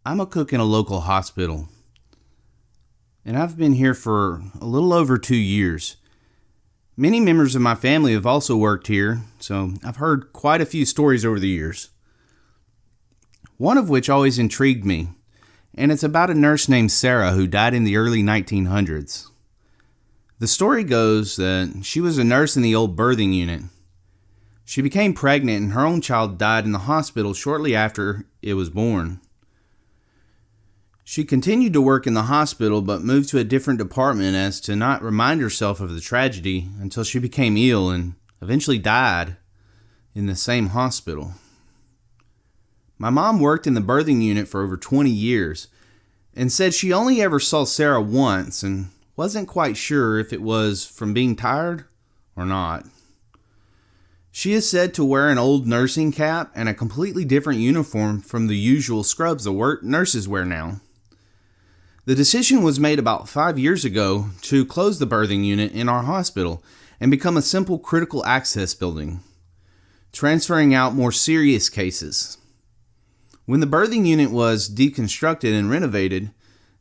I'm a cook in a local hospital, and I've been here for a little over 2 years. Many members of my family have also worked here, so I've heard quite a few stories over the years. One of which always intrigued me, and it's about a nurse named Sarah who died in the early 1900s. The story goes that she was a nurse in the old birthing unit. She became pregnant and her own child died in the hospital shortly after it was born. She continued to work in the hospital but moved to a different department as to not remind herself of the tragedy until she became ill and eventually died in the same hospital. My mom worked in the birthing unit for over 20 years and said she only ever saw Sarah once and wasn't quite sure if it was from being tired or not. She is said to wear an old nursing cap and a completely different uniform from the usual scrubs the nurses wear now. The decision was made about 5 years ago to close the birthing unit in our hospital and become a simple critical access building, transferring out more serious cases. When the birthing unit was deconstructed and renovated,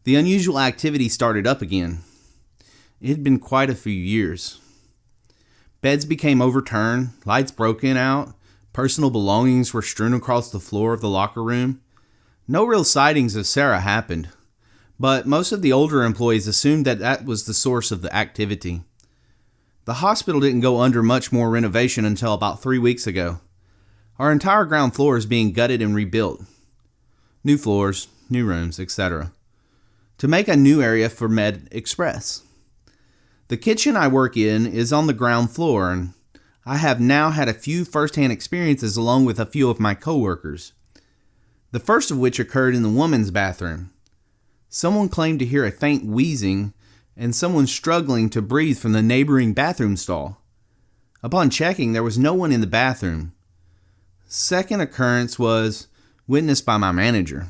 the unusual activity started up again. It had been quite a few years. Beds became overturned, lights broken out, personal belongings were strewn across the floor of the locker room. No real sightings of Sarah happened, but most of the older employees assumed that was the source of the activity. The hospital didn't go under much more renovation until about 3 weeks ago. Our entire ground floor is being gutted and rebuilt. New floors, new rooms, etc. to make a new area for Med Express. The kitchen I work in is on the ground floor, and I have now had a few first-hand experiences along with a few of my coworkers. The first of which occurred in the woman's bathroom. Someone claimed to hear a faint wheezing and someone struggling to breathe from the neighboring bathroom stall. Upon checking, there was no one in the bathroom. Second occurrence was witnessed by my manager.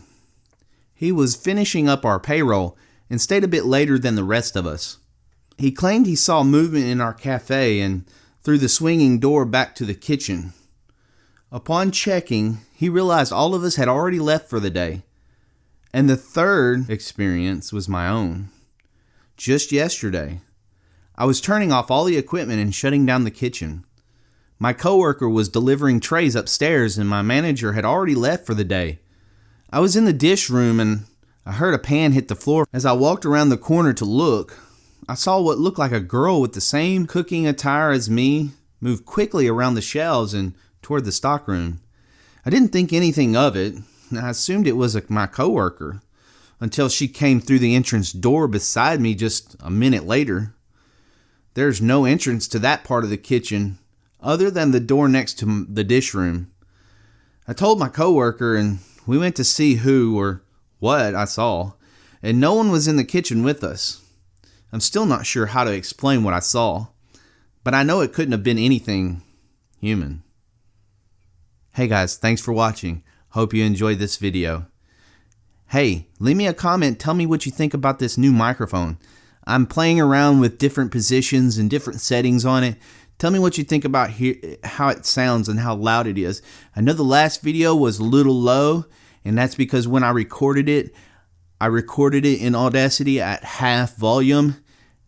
He was finishing up our payroll and stayed a bit later than the rest of us. He claimed he saw movement in our cafe and through the swinging door back to the kitchen. Upon checking, he realized all of us had already left for the day. And the third experience was my own. Just yesterday, I was turning off all the equipment and shutting down the kitchen. My coworker was delivering trays upstairs and my manager had already left for the day. I was in the dish room and I heard a pan hit the floor. As I walked around the corner to look, I saw what looked like a girl with the same cooking attire as me move quickly around the shelves and toward the stockroom. I didn't think anything of it. I assumed it was my coworker until she came through the entrance door beside me just a minute later. There's no entrance to that part of the kitchen other than the door next to the dish room. I told my coworker and we went to see who or what I saw, and no one was in the kitchen with us. I'm still not sure how to explain what I saw, but I know it couldn't have been anything human. Hey guys, thanks for watching. Hope you enjoyed this video. Hey, leave me a comment. Tell me what you think about this new microphone. I'm playing around with different positions and different settings on it. Tell me what you think about how it sounds and how loud it is. I know the last video was a little low, and that's because when I recorded it in Audacity at half volume,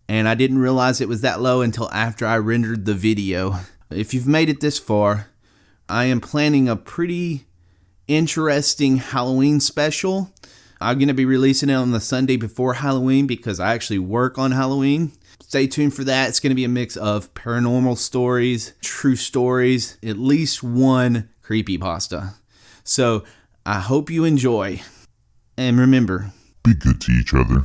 and I didn't realize it was that low until after I rendered the video. If you've made it this far, I am planning a pretty interesting Halloween special. I'm going to be releasing it on the Sunday before Halloween because I actually work on Halloween. Stay tuned for that. It's going to be a mix of paranormal stories, true stories, at least one creepypasta. So I hope you enjoy. And remember, be good to each other.